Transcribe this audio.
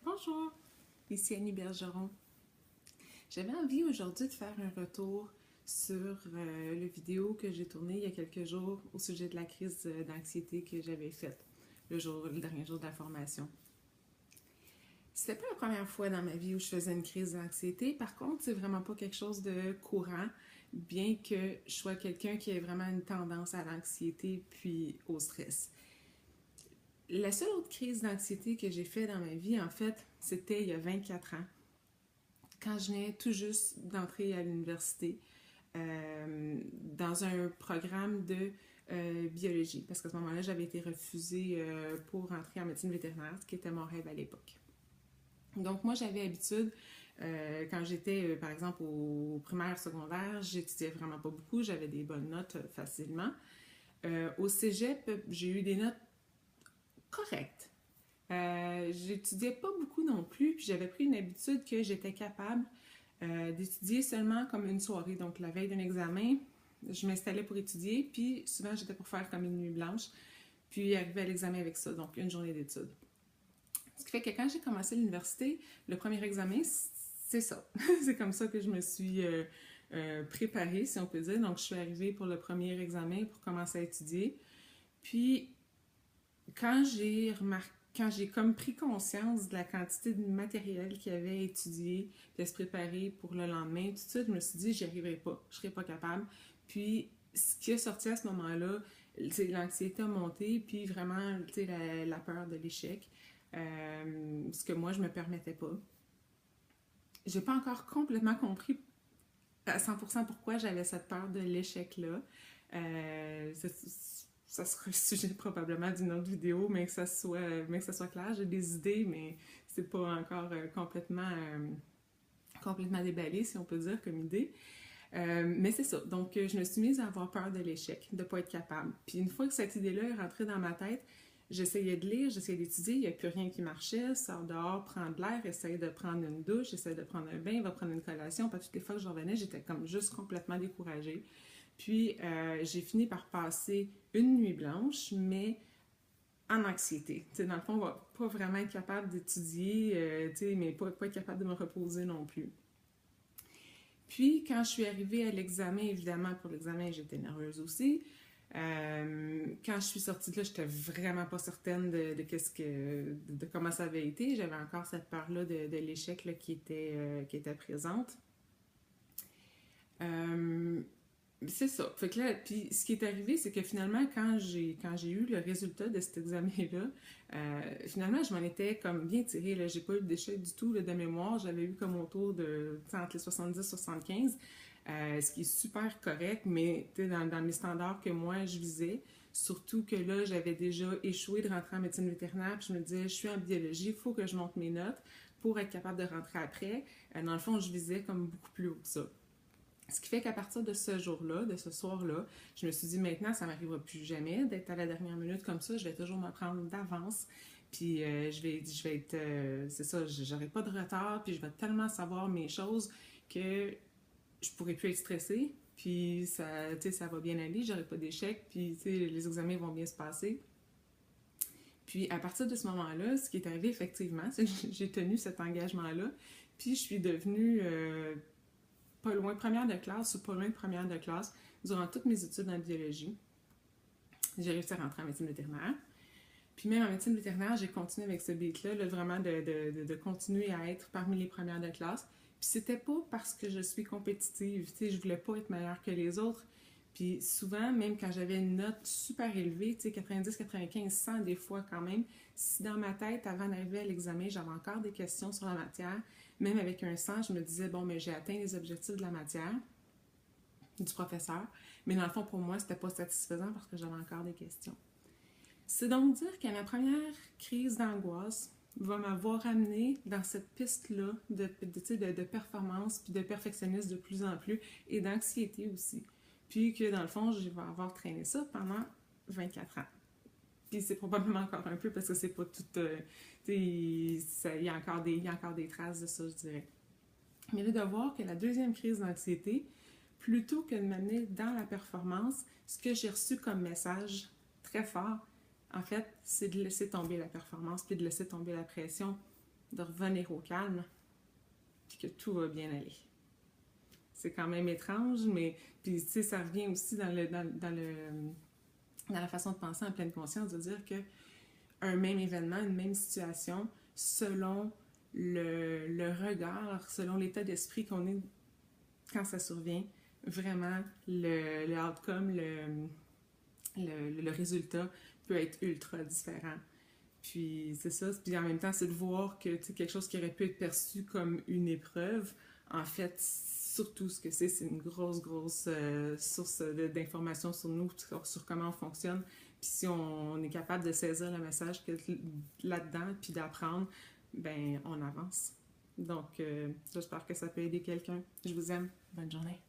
Bonjour, ici Annie Bergeron. J'avais envie aujourd'hui de faire un retour sur le vidéo que j'ai tourné il y a quelques jours au sujet de la crise d'anxiété que j'avais faite le dernier jour de la formation. C'était pas la première fois dans ma vie où je faisais une crise d'anxiété. Par contre, c'est vraiment pas quelque chose de courant, bien que je sois quelqu'un qui ait vraiment une tendance à l'anxiété puis au stress. La seule autre crise d'anxiété que j'ai faite dans ma vie, en fait, c'était il y a 24 ans, quand je venais tout juste d'entrer à l'université dans un programme de biologie, parce qu'à ce moment-là, j'avais été refusée pour entrer en médecine vétérinaire, ce qui était mon rêve à l'époque. Donc moi, j'avais l'habitude, quand j'étais, par exemple, au primaire, secondaire, j'étudiais vraiment pas beaucoup, j'avais des bonnes notes facilement. Au cégep, j'ai eu des notes correctes. J'étudiais pas beaucoup non plus, puis j'avais pris une habitude que j'étais capable d'étudier seulement comme une soirée. Donc, la veille d'un examen, je m'installais pour étudier, puis souvent, j'étais pour faire comme une nuit blanche, puis arriver à l'examen avec ça, donc une journée d'études. Ce qui fait que quand j'ai commencé l'université, le premier examen, c'est ça. C'est comme ça que je me suis préparée, si on peut dire. Donc, je suis arrivée pour le premier examen pour commencer à étudier. Puis, quand j'ai remarqué quand j'ai comme pris conscience de la quantité de matériel qu'il y avait à étudier, puis à se préparer pour le lendemain, tout ça, je me suis dit, j'y arriverai pas, je serais pas capable. Puis, ce qui est sorti à ce moment-là, c'est l'anxiété a monté, puis vraiment, tu sais, la peur de l'échec, ce que moi, je me permettais pas. J'ai pas encore complètement compris à 100% pourquoi j'avais cette peur de l'échec-là. Ça sera le sujet probablement d'une autre vidéo, mais que ça soit clair. J'ai des idées, mais c'est pas encore complètement déballé, si on peut dire, comme idée. Mais c'est ça. Donc, je me suis mise à avoir peur de l'échec, de ne pas être capable. Puis une fois que cette idée-là est rentrée dans ma tête, j'essayais de lire, j'essayais d'étudier, il n'y a plus rien qui marchait. Sors dehors, prends de l'air, essaye de prendre une douche, essaye de prendre un bain, va prendre une collation. Puis toutes les fois que je revenais, j'étais comme juste complètement découragée. Puis j'ai fini par passer une nuit blanche, mais en anxiété. T'sais, dans le fond, on va pas vraiment être capable d'étudier, mais pas être capable de me reposer non plus. Puis, quand je suis arrivée à l'examen, évidemment, pour l'examen, j'étais nerveuse aussi. Quand je suis sortie de là, j'étais vraiment pas certaine de comment ça avait été. J'avais encore cette peur-là de l'échec là, qui était présente. Euh, c'est ça. Fait que là, puis ce qui est arrivé, c'est que finalement, quand j'ai eu le résultat de cet examen-là, finalement, je m'en étais comme bien tirée. Là. J'ai pas eu d'échec du tout là, de mémoire. J'avais eu comme autour de entre les 70 et 75, ce qui est super correct, mais dans mes standards que moi, je visais. Surtout que là, j'avais déjà échoué de rentrer en médecine vétérinaire, puis je me disais, je suis en biologie, il faut que je monte mes notes pour être capable de rentrer après. Dans le fond, je visais comme beaucoup plus haut que ça. Ce qui fait qu'à partir de ce jour-là, de ce soir-là, je me suis dit maintenant, ça m'arrivera plus jamais d'être à la dernière minute comme ça. Je vais toujours me prendre d'avance. Puis je vais être, c'est ça, j'aurai pas de retard. Puis je vais tellement savoir mes choses que je pourrai plus être stressée. Puis ça, ça va bien aller, j'aurai pas d'échec. Puis les examens vont bien se passer. Puis à partir de ce moment-là, ce qui est arrivé effectivement, c'est que j'ai tenu cet engagement-là. Puis je suis devenue pas loin première de classe ou pas loin de première de classe durant toutes mes études en biologie. J'ai réussi à rentrer en médecine vétérinaire. Puis même en médecine vétérinaire, j'ai continué avec ce beat-là, là, vraiment de continuer à être parmi les premières de classe. Puis c'était pas parce que je suis compétitive, tu sais, je voulais pas être meilleure que les autres. Puis souvent, même quand j'avais une note super élevée, tu sais, 90, 95, 100 des fois quand même, si dans ma tête, avant d'arriver à l'examen, j'avais encore des questions sur la matière, même avec un 100, je me disais, bon, mais j'ai atteint les objectifs de la matière, du professeur. Mais dans le fond, pour moi, c'était pas satisfaisant parce que j'avais encore des questions. C'est donc dire que ma première crise d'angoisse va m'avoir amené dans cette piste-là de performance puis de perfectionnisme de plus en plus et d'anxiété aussi. Puis que dans le fond, je vais avoir traîné ça pendant 24 ans. Puis c'est probablement encore un peu parce que c'est pas tout. Il y a encore des traces de ça, je dirais. Mais là, de voir que la deuxième crise d'anxiété, plutôt que de m'amener dans la performance, ce que j'ai reçu comme message très fort, en fait, c'est de laisser tomber la performance puis de laisser tomber la pression de revenir au calme, puis que tout va bien aller. C'est quand même étrange, mais puis tu sais, ça revient aussi dans la façon de penser en pleine conscience, de dire que un même événement, une même situation, selon le regard, selon l'état d'esprit qu'on est quand ça survient, vraiment, le outcome, le résultat peut être ultra différent. Puis c'est ça, puis en même temps, c'est de voir que quelque chose qui aurait pu être perçu comme une épreuve, en fait, surtout ce que c'est une grosse source d'informations sur nous, sur comment on fonctionne. Puis si on est capable de saisir le message là-dedans, puis d'apprendre, ben on avance. Donc, j'espère que ça peut aider quelqu'un. Je vous aime. Bonne journée.